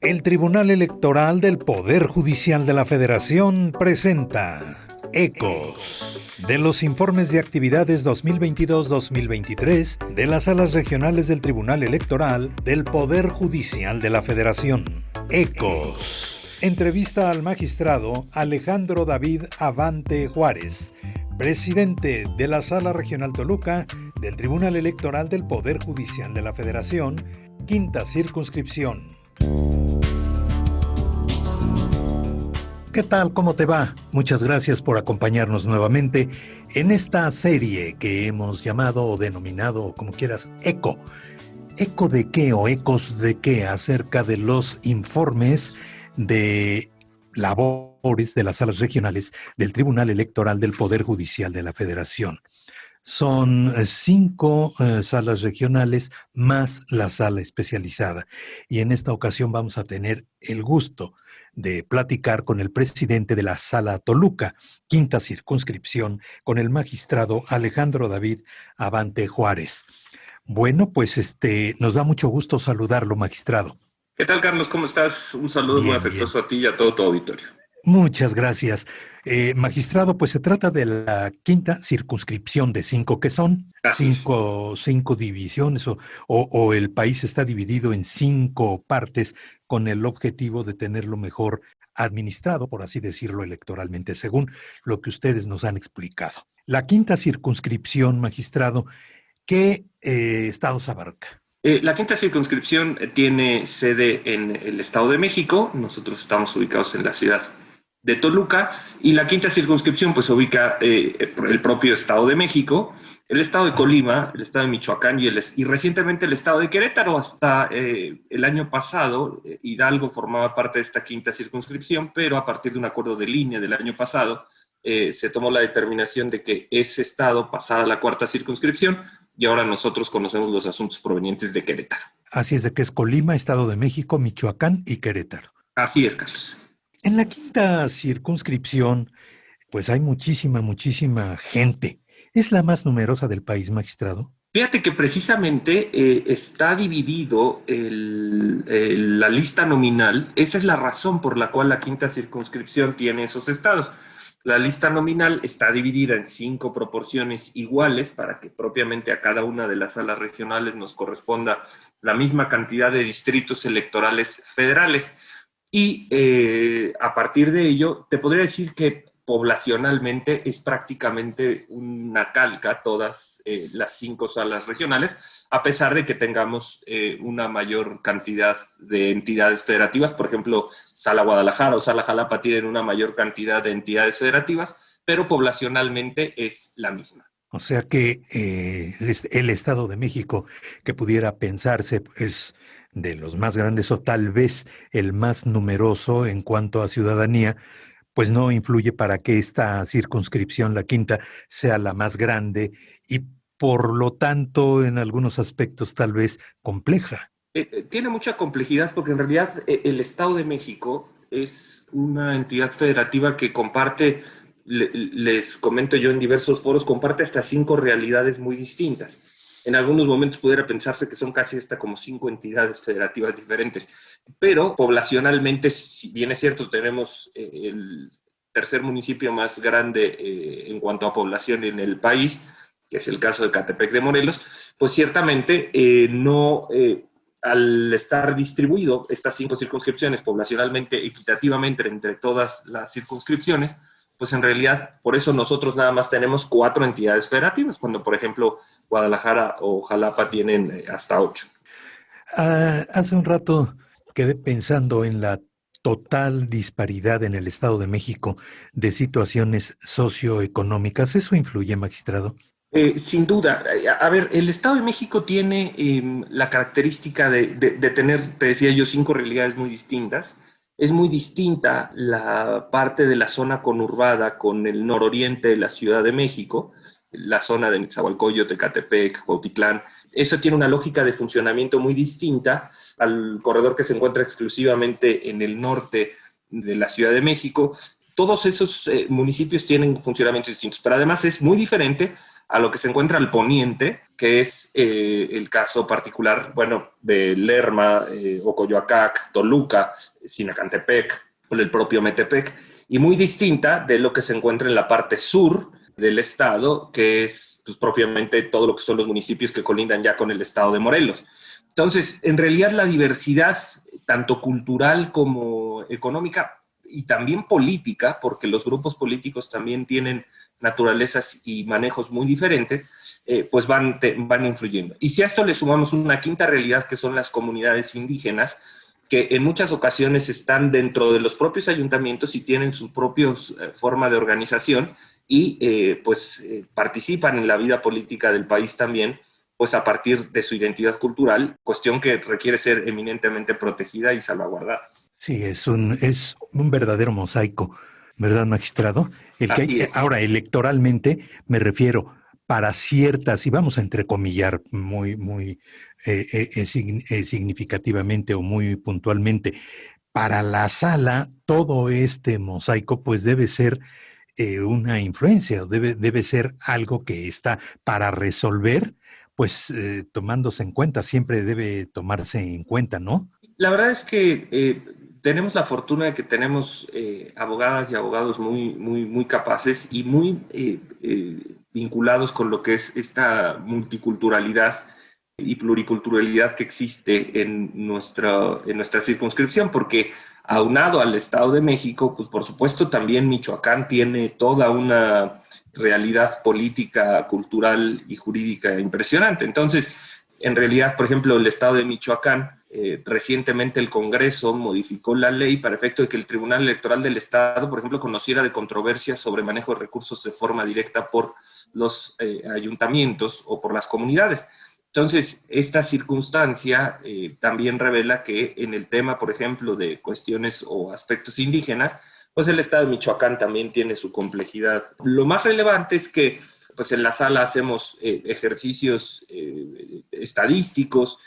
El Tribunal Electoral del Poder Judicial de la Federación presenta Ecos de los informes de actividades 2022-2023 de las salas regionales del Tribunal Electoral del Poder Judicial de la Federación. Ecos. Entrevista al magistrado Alejandro David Abante Juárez, presidente de la Sala Regional Toluca del Tribunal Electoral del Poder Judicial de la Federación, Quinta Circunscripción. ¿Qué tal? ¿Cómo te va? Muchas gracias por acompañarnos nuevamente en esta serie que hemos llamado o denominado, como quieras, ECO. ¿Eco de qué o ecos de qué? Acerca de los informes de labores de las salas regionales del Tribunal Electoral del Poder Judicial de la Federación. Son 5 salas regionales más la sala especializada. Y en esta ocasión vamos a tener el gusto de platicar con el presidente de la Sala Toluca, Quinta Circunscripción, con el magistrado Alejandro David Abante Juárez. Bueno, pues nos da mucho gusto saludarlo, magistrado. ¿Qué tal, Carlos? ¿Cómo estás? Un saludo muy afectuoso a ti y a todo tu auditorio. Muchas gracias. Magistrado, pues se trata de la quinta circunscripción de 5, que son cinco divisiones o el país está dividido en 5 partes con el objetivo de tenerlo mejor administrado, por así decirlo, electoralmente, según lo que ustedes nos han explicado. La quinta circunscripción, magistrado, ¿qué estados abarca? La quinta circunscripción tiene sede en el Estado de México. Nosotros estamos ubicados en la ciudad de Toluca, y la quinta circunscripción pues ubica el propio Estado de México, el Estado de Colima, el Estado de Michoacán y recientemente el Estado de Querétaro. Hasta el año pasado, Hidalgo formaba parte de esta quinta circunscripción, pero a partir de un acuerdo de línea del año pasado, se tomó la determinación de que ese estado pasara a la cuarta circunscripción, y ahora nosotros conocemos los asuntos provenientes de Querétaro. Así es, de que es Colima, Estado de México, Michoacán y Querétaro. Así es, Carlos. En la quinta circunscripción, pues hay muchísima gente. ¿Es la más numerosa del país, magistrado? Fíjate que precisamente está dividido la lista nominal. Esa es la razón por la cual la quinta circunscripción tiene esos estados. La lista nominal está dividida en 5 proporciones iguales para que propiamente a cada una de las salas regionales nos corresponda la misma cantidad de distritos electorales federales. Y a partir de ello, te podría decir que poblacionalmente es prácticamente una calca todas las 5 salas regionales, a pesar de que tengamos una mayor cantidad de entidades federativas. Por ejemplo, Sala Guadalajara o Sala Jalapa tienen una mayor cantidad de entidades federativas, pero poblacionalmente es la misma. O sea que el Estado de México, que pudiera pensarse, es de los más grandes o tal vez el más numeroso en cuanto a ciudadanía, pues no influye para que esta circunscripción, la quinta, sea la más grande y por lo tanto en algunos aspectos tal vez compleja. Tiene mucha complejidad porque en realidad el Estado de México es una entidad federativa que comparte, les comento yo en diversos foros, comparte hasta 5 realidades muy distintas. En algunos momentos pudiera pensarse que son casi hasta como 5 entidades federativas diferentes, pero poblacionalmente, si bien es cierto, tenemos el tercer municipio más grande en cuanto a población en el país, que es el caso de Ecatepec de Morelos, pues ciertamente al estar distribuido estas 5 circunscripciones poblacionalmente equitativamente entre todas las circunscripciones, pues en realidad por eso nosotros nada más tenemos 4 entidades federativas, cuando por ejemplo Guadalajara o Jalapa tienen hasta 8. Hace un rato quedé pensando en la total disparidad en el Estado de México de situaciones socioeconómicas. ¿Eso influye, magistrado? Sin duda. A ver, el Estado de México tiene la característica de tener, te decía yo, 5 realidades muy distintas. Es muy distinta la parte de la zona conurbada con el nororiente de la Ciudad de México, la zona de Nezahualcóyotl, Ecatepec, Cuautitlán. Eso tiene una lógica de funcionamiento muy distinta al corredor que se encuentra exclusivamente en el norte de la Ciudad de México. Todos esos municipios tienen funcionamientos distintos, pero además es muy diferente a lo que se encuentra al poniente, que es el caso particular, bueno, de Lerma, Ocoyoacac, Toluca, Sinacantepec, el propio Metepec, y muy distinta de lo que se encuentra en la parte sur del estado, que es pues, propiamente todo lo que son los municipios que colindan ya con el estado de Morelos. Entonces, en realidad la diversidad, tanto cultural como económica y también política, porque los grupos políticos también tienen naturalezas y manejos muy diferentes, pues van influyendo. Y si a esto le sumamos una quinta realidad, que son las comunidades indígenas, que en muchas ocasiones están dentro de los propios ayuntamientos y tienen su propia forma de organización y participan en la vida política del país también, pues a partir de su identidad cultural, cuestión que requiere ser eminentemente protegida y salvaguardada. Sí, es un verdadero mosaico, ¿verdad, magistrado? Así es. Ahora, electoralmente, me refiero para ciertas, y vamos a entrecomillar muy significativamente o muy puntualmente, para la sala, todo este mosaico, pues debe ser una influencia, o debe ser algo que está para resolver, pues tomándose en cuenta, siempre debe tomarse en cuenta, ¿no? La verdad es que tenemos la fortuna de que tenemos abogadas y abogados muy capaces y muy vinculados con lo que es esta multiculturalidad y pluriculturalidad que existe en nuestra circunscripción, porque aunado al Estado de México, pues por supuesto también Michoacán tiene toda una realidad política, cultural y jurídica impresionante. Entonces, en realidad, por ejemplo, el Estado de Michoacán, recientemente el Congreso modificó la ley para efecto de que el Tribunal Electoral del Estado, por ejemplo, conociera de controversias sobre manejo de recursos de forma directa por los ayuntamientos o por las comunidades. Entonces, esta circunstancia también revela que en el tema, por ejemplo, de cuestiones o aspectos indígenas, pues el Estado de Michoacán también tiene su complejidad. Lo más relevante es que pues en la sala hacemos ejercicios estadísticos,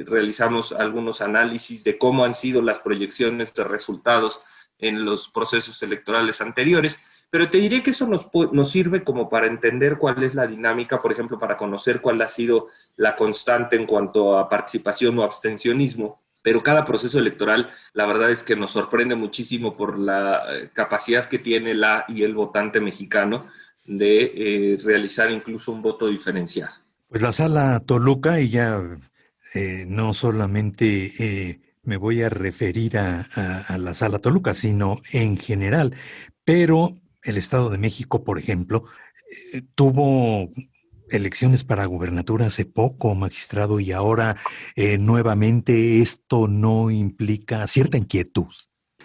realizamos algunos análisis de cómo han sido las proyecciones de resultados en los procesos electorales anteriores, pero te diré que eso nos sirve como para entender cuál es la dinámica, por ejemplo, para conocer cuál ha sido la constante en cuanto a participación o abstencionismo. Pero cada proceso electoral, la verdad es que nos sorprende muchísimo por la capacidad que tiene la y el votante mexicano de realizar incluso un voto diferenciado. Pues la sala Toluca, y ya no solamente me voy a referir a la sala Toluca, sino en general, pero el Estado de México, por ejemplo, tuvo elecciones para gubernatura hace poco, magistrado, y ahora nuevamente esto no implica cierta inquietud.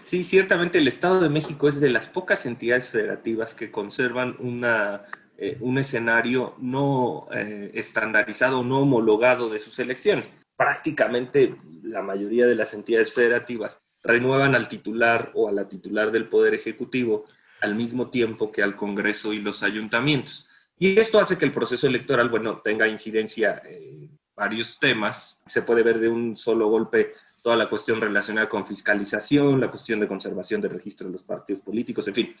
Sí, ciertamente el Estado de México es de las pocas entidades federativas que conservan un escenario no estandarizado, no homologado de sus elecciones. Prácticamente la mayoría de las entidades federativas renuevan al titular o a la titular del Poder Ejecutivo al mismo tiempo que al Congreso y los ayuntamientos. Y esto hace que el proceso electoral, bueno, tenga incidencia en varios temas. Se puede ver de un solo golpe toda la cuestión relacionada con fiscalización, la cuestión de conservación de registro de los partidos políticos, en fin.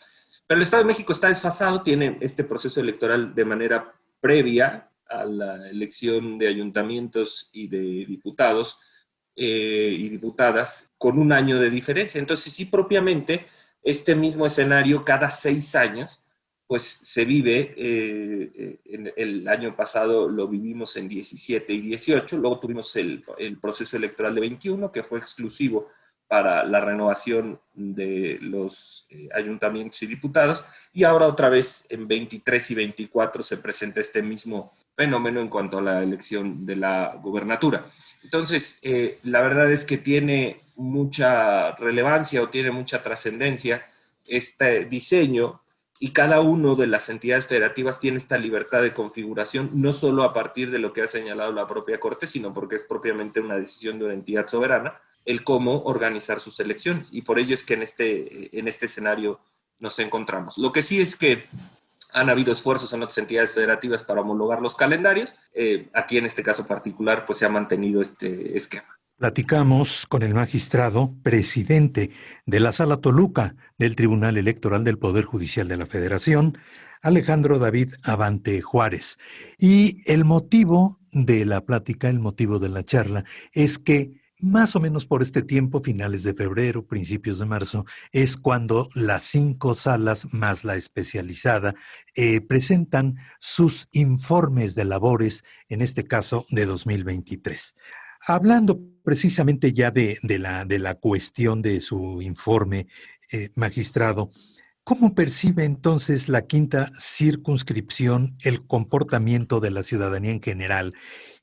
Pero el Estado de México está desfasado, tiene este proceso electoral de manera previa a la elección de ayuntamientos y de diputados y diputadas con un año de diferencia. Entonces, sí, propiamente, este mismo escenario cada 6 años pues se vive, en el año pasado lo vivimos en 17 y 18, luego tuvimos el proceso electoral de 21, que fue exclusivo para la renovación de los ayuntamientos y diputados, y ahora otra vez en 23 y 24 se presenta este mismo fenómeno en cuanto a la elección de la gubernatura. Entonces, la verdad es que tiene mucha relevancia o tiene mucha trascendencia este diseño, y cada una de las entidades federativas tiene esta libertad de configuración, no solo a partir de lo que ha señalado la propia Corte, sino porque es propiamente una decisión de una entidad soberana, el cómo organizar sus elecciones. Y por ello es que en este escenario nos encontramos. Lo que sí es que han habido esfuerzos en otras entidades federativas para homologar los calendarios. Aquí en este caso particular, pues se ha mantenido este esquema. Platicamos con el magistrado presidente de la Sala Toluca del Tribunal Electoral del Poder Judicial de la Federación, Alejandro David Abante Juárez. Y el motivo de la plática, el motivo de la charla, es que más o menos por este tiempo, finales de febrero, principios de marzo, es cuando las 5 salas más la especializada presentan sus informes de labores, en este caso de 2023. Hablando precisamente ya de la cuestión de su informe, magistrado, ¿cómo percibe entonces la quinta circunscripción el comportamiento de la ciudadanía en general?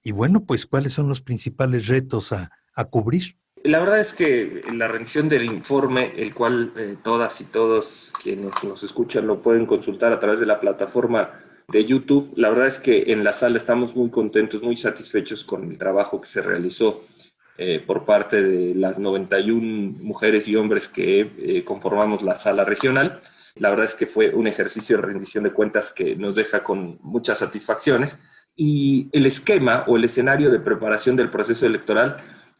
Y bueno, pues, ¿cuáles son los principales retos a cubrir? La verdad es que la rendición del informe, el cual todas y todos quienes nos escuchan lo pueden consultar a través de la plataforma de YouTube, la verdad es que en la sala estamos muy contentos, muy satisfechos con el trabajo que se realizó por parte de las 91 mujeres y hombres que conformamos la sala regional. La verdad es que fue un ejercicio de rendición de cuentas que nos deja con muchas satisfacciones, y el esquema o el escenario de preparación del proceso electoral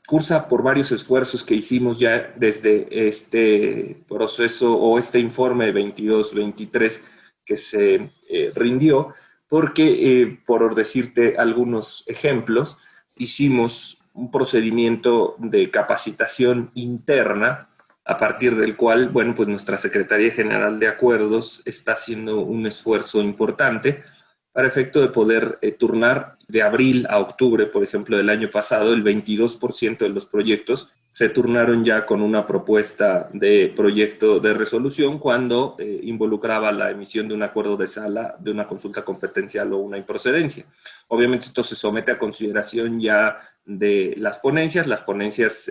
cursa por varios esfuerzos que hicimos ya desde este proceso o este informe 22-23 que se rindió, porque, por decirte algunos ejemplos, hicimos un procedimiento de capacitación interna a partir del cual, bueno, pues nuestra Secretaría General de Acuerdos está haciendo un esfuerzo importante para efecto de poder turnar de abril a octubre, por ejemplo, del año pasado. El 22% de los proyectos se turnaron ya con una propuesta de proyecto de resolución cuando involucraba la emisión de un acuerdo de sala, de una consulta competencial o una improcedencia. Obviamente esto se somete a consideración ya de las ponencias. Las ponencias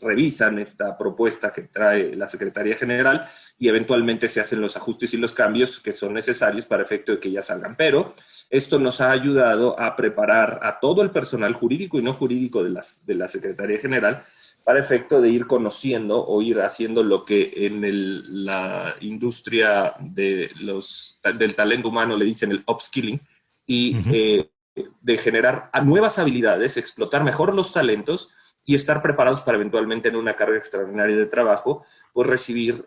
revisan esta propuesta que trae la Secretaría General y eventualmente se hacen los ajustes y los cambios que son necesarios para efecto de que ya salgan. Pero esto nos ha ayudado a preparar a todo el personal jurídico y no jurídico de la Secretaría General para efecto de ir conociendo o ir haciendo lo que en la industria del talento humano le dicen el upskilling, y de generar nuevas habilidades, explotar mejor los talentos y estar preparados para eventualmente en una carga extraordinaria de trabajo, pues recibir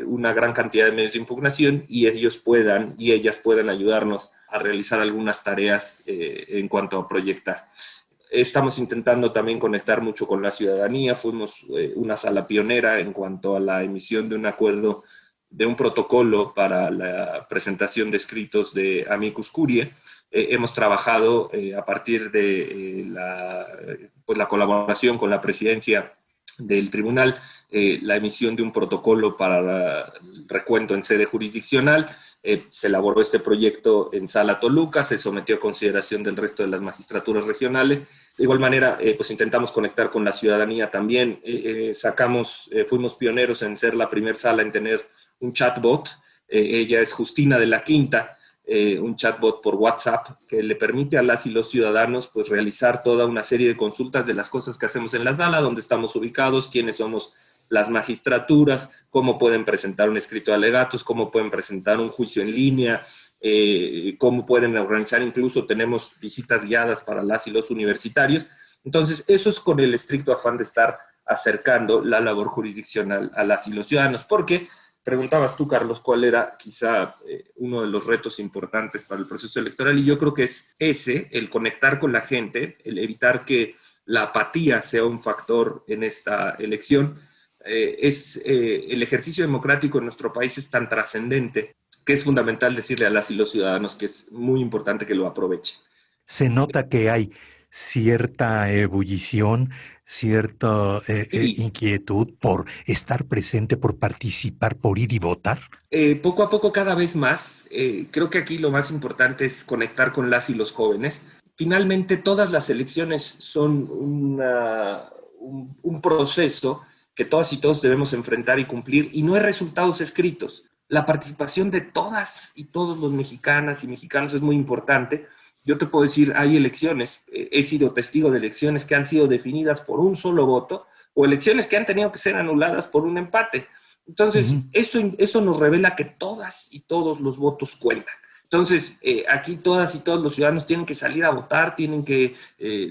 una gran cantidad de medios de impugnación y ellos puedan y ellas puedan ayudarnos a realizar algunas tareas en cuanto a proyectar. Estamos intentando también conectar mucho con la ciudadanía. Fuimos una sala pionera en cuanto a la emisión de un acuerdo, de un protocolo para la presentación de escritos de amicus curiae. Hemos trabajado a partir de la colaboración con la presidencia del tribunal, la emisión de un protocolo para el recuento en sede jurisdiccional. Se elaboró este proyecto en Sala Toluca, se sometió a consideración del resto de las magistraturas regionales. De igual manera, pues intentamos conectar con la ciudadanía también. Fuimos pioneros en ser la primera sala en tener un chatbot. Ella es Justina de la Quinta, un chatbot por WhatsApp que le permite a las y los ciudadanos pues realizar toda una serie de consultas de las cosas que hacemos en la sala, dónde estamos ubicados, quiénes somos las magistraturas, cómo pueden presentar un escrito de alegatos, cómo pueden presentar un juicio en línea, cómo pueden organizar, incluso tenemos visitas guiadas para las y los universitarios. Entonces, eso es con el estricto afán de estar acercando la labor jurisdiccional a las y los ciudadanos, porque preguntabas tú, Carlos, cuál era quizá uno de los retos importantes para el proceso electoral, y yo creo que es ese, el conectar con la gente, el evitar que la apatía sea un factor en esta elección. El ejercicio democrático en nuestro país es tan trascendente que es fundamental decirle a las y los ciudadanos que es muy importante que lo aprovechen. Se nota que hay cierta ebullición, cierta Sí, inquietud por estar presente, por participar, por ir y votar. poco a poco, cada vez más. Creo que aquí lo más importante es conectar con las y los jóvenes. Finalmente, todas las elecciones son un proceso que todas y todos debemos enfrentar y cumplir, y no hay resultados escritos. La participación de todas y todos los mexicanas y mexicanos es muy importante. Yo te puedo decir, hay elecciones, he sido testigo de elecciones que han sido definidas por un solo voto, o elecciones que han tenido que ser anuladas por un empate. Entonces, Ujú. eso nos revela que todas y todos los votos cuentan. Entonces, aquí todas y todos los ciudadanos tienen que salir a votar, tienen que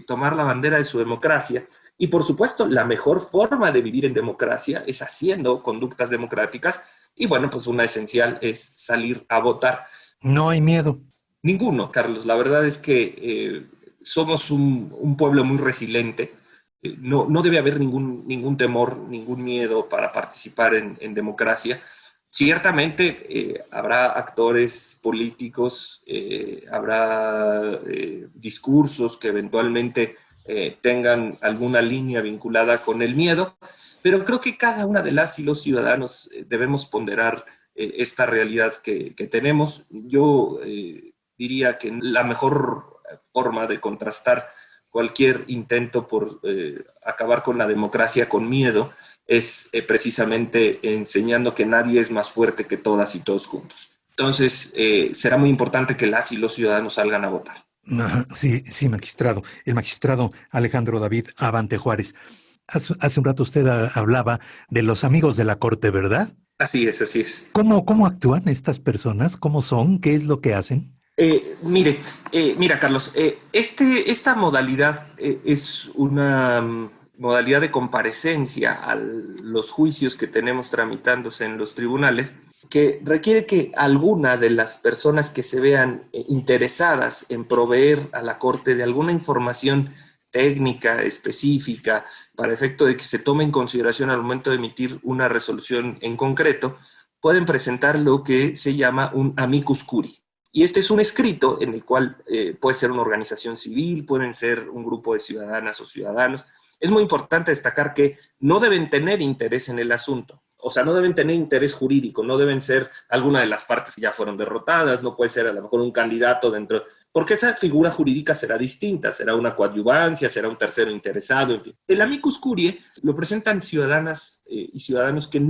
tomar la bandera de su democracia, Y por supuesto, la mejor forma de vivir en democracia es haciendo conductas democráticas. Y bueno, pues una esencial es salir a votar. No hay miedo. Ninguno, Carlos. La verdad es que somos un pueblo muy resiliente. No debe haber ningún temor, ningún miedo para participar en democracia. Ciertamente habrá actores políticos, habrá discursos que eventualmente tengan alguna línea vinculada con el miedo, pero creo que cada una de las y los ciudadanos debemos ponderar esta realidad que tenemos. Yo diría que la mejor forma de contrastar cualquier intento por acabar con la democracia con miedo es precisamente enseñando que nadie es más fuerte que todas y todos juntos. Entonces, será muy importante que las y los ciudadanos salgan a votar. Ajá, sí, sí, magistrado. El magistrado Alejandro David Abante Juárez. Hace un rato usted hablaba de los amigos de la corte, ¿verdad? Así es, así es. ¿Cómo actúan estas personas? ¿Cómo son? ¿Qué es lo que hacen? Mira, Carlos, esta modalidad es una modalidad de comparecencia a los juicios que tenemos tramitándose en los tribunales, que requiere que alguna de las personas que se vean interesadas en proveer a la Corte de alguna información técnica específica para efecto de que se tome en consideración al momento de emitir una resolución en concreto, pueden presentar lo que se llama un amicus curiae. Y este es un escrito en el cual puede ser una organización civil, pueden ser un grupo de ciudadanas o ciudadanos. Es muy importante destacar que no deben tener interés en el asunto, o sea, no deben tener interés jurídico, no deben ser alguna de las partes que ya fueron derrotadas, no puede ser a lo mejor un candidato dentro, porque esa figura jurídica será distinta, será una coadyuvancia, será un tercero interesado, en fin. El amicus curiae lo presentan ciudadanas y ciudadanos que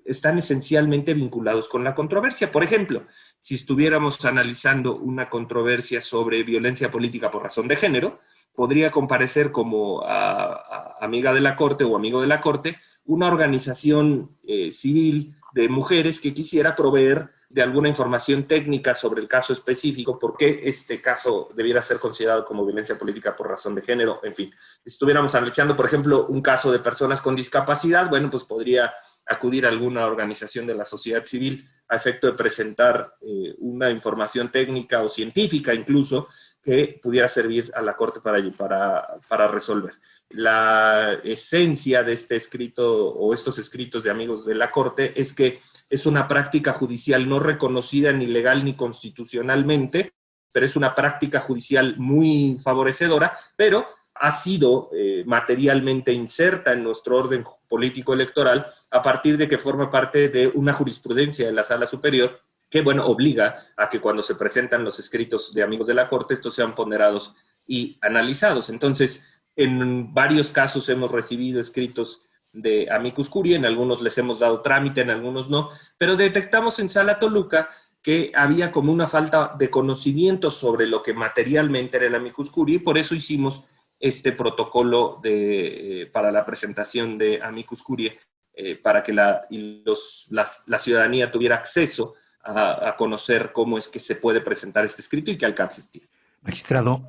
están esencialmente vinculados con la controversia. Por ejemplo, si estuviéramos analizando una controversia sobre violencia política por razón de género, podría comparecer como amiga de la Corte o amigo de la Corte una organización civil de mujeres que quisiera proveer de alguna información técnica sobre el caso específico, por qué este caso debiera ser considerado como violencia política por razón de género, en fin. Si estuviéramos analizando, por ejemplo, un caso de personas con discapacidad, bueno, pues podría acudir a alguna organización de la sociedad civil a efecto de presentar una información técnica o científica incluso que pudiera servir a la Corte para resolver. La esencia de este escrito o estos escritos de amigos de la Corte es que es una práctica judicial no reconocida ni legal ni constitucionalmente, pero es una práctica judicial muy favorecedora, pero ha sido materialmente inserta en nuestro orden político electoral a partir de que forma parte de una jurisprudencia de la Sala Superior que, bueno, obliga a que cuando se presentan los escritos de amigos de la Corte, estos sean ponderados y analizados. Entonces, en varios casos hemos recibido escritos de amicus curiae, en algunos les hemos dado trámite, en algunos no, pero detectamos en Sala Toluca que había como una falta de conocimiento sobre lo que materialmente era el amicus curiae, y por eso hicimos este protocolo para la presentación de amicus curiae, para que la ciudadanía tuviera acceso a conocer cómo es que se puede presentar este escrito y qué alcances tiene. Magistrado,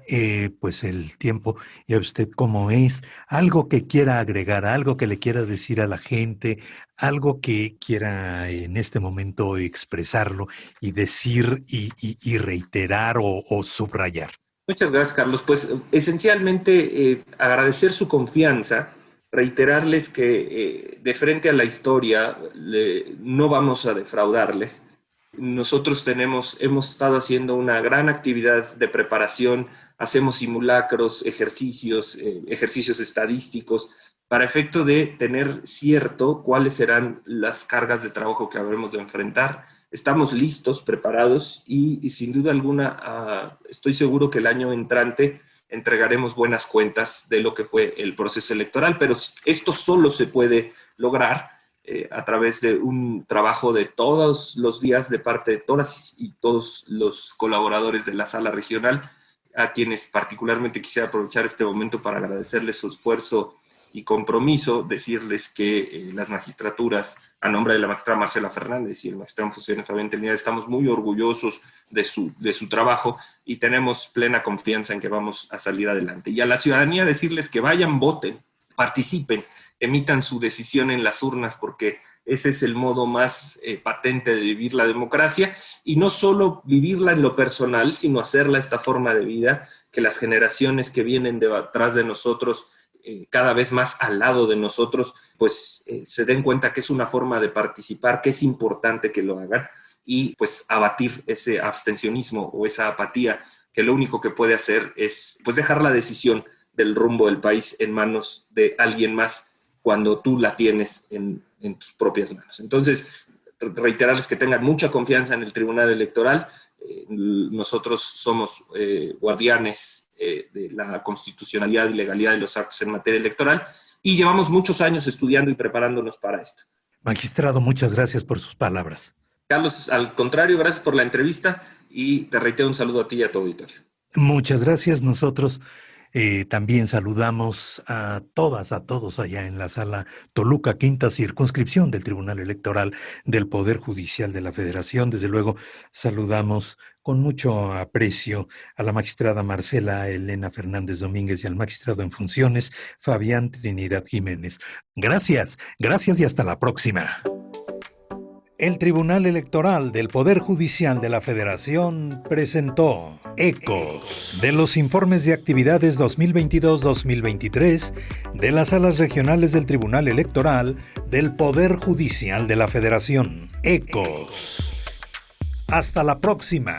pues el tiempo, ya usted cómo es, algo que quiera agregar, algo que le quiera decir a la gente, algo que quiera en este momento expresarlo y decir y reiterar o subrayar. Muchas gracias, Carlos. Pues esencialmente agradecer su confianza, reiterarles que de frente a la historia no vamos a defraudarles. Nosotros hemos estado haciendo una gran actividad de preparación, hacemos simulacros, ejercicios estadísticos, para efecto de tener cierto cuáles serán las cargas de trabajo que habremos de enfrentar. Estamos listos, preparados y sin duda alguna estoy seguro que el año entrante entregaremos buenas cuentas de lo que fue el proceso electoral, pero esto solo se puede lograr a través de un trabajo de todos los días de parte de todas y todos los colaboradores de la sala regional, a quienes particularmente quisiera aprovechar este momento para agradecerles su esfuerzo y compromiso decirles que las magistraturas, a nombre de la magistrada Marcela Fernández y el magistrado en funciones Fabián Trinidad, estamos muy orgullosos de su trabajo y tenemos plena confianza en que vamos a salir adelante. Y a la ciudadanía decirles que vayan, voten, participen, emitan su decisión en las urnas, porque ese es el modo más patente de vivir la democracia, y no solo vivirla en lo personal, sino hacerla esta forma de vida, que las generaciones que vienen detrás de nosotros, cada vez más al lado de nosotros, pues se den cuenta que es una forma de participar, que es importante que lo hagan, y pues abatir ese abstencionismo o esa apatía, que lo único que puede hacer es pues dejar la decisión del rumbo del país en manos de alguien más, cuando tú la tienes en tus propias manos. Entonces, reiterarles que tengan mucha confianza en el Tribunal Electoral. Nosotros somos guardianes de la constitucionalidad y legalidad de los actos en materia electoral, y llevamos muchos años estudiando y preparándonos para esto. Magistrado, muchas gracias por sus palabras. Carlos, al contrario, gracias por la entrevista, y te reitero un saludo a ti y a tu auditorio. Muchas gracias. Nosotros también saludamos a todas, a todos allá en la sala Toluca, quinta circunscripción del Tribunal Electoral del Poder Judicial de la Federación. Desde luego, saludamos con mucho aprecio a la magistrada Marcela Elena Fernández Domínguez y al magistrado en funciones Fabián Trinidad Jiménez. Gracias, gracias y hasta la próxima. El Tribunal Electoral del Poder Judicial de la Federación presentó Ecos de los informes de actividades 2022-2023 de las salas regionales del Tribunal Electoral del Poder Judicial de la Federación. Ecos. Hasta la próxima.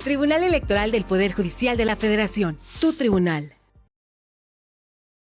Tribunal Electoral del Poder Judicial de la Federación. Tu tribunal.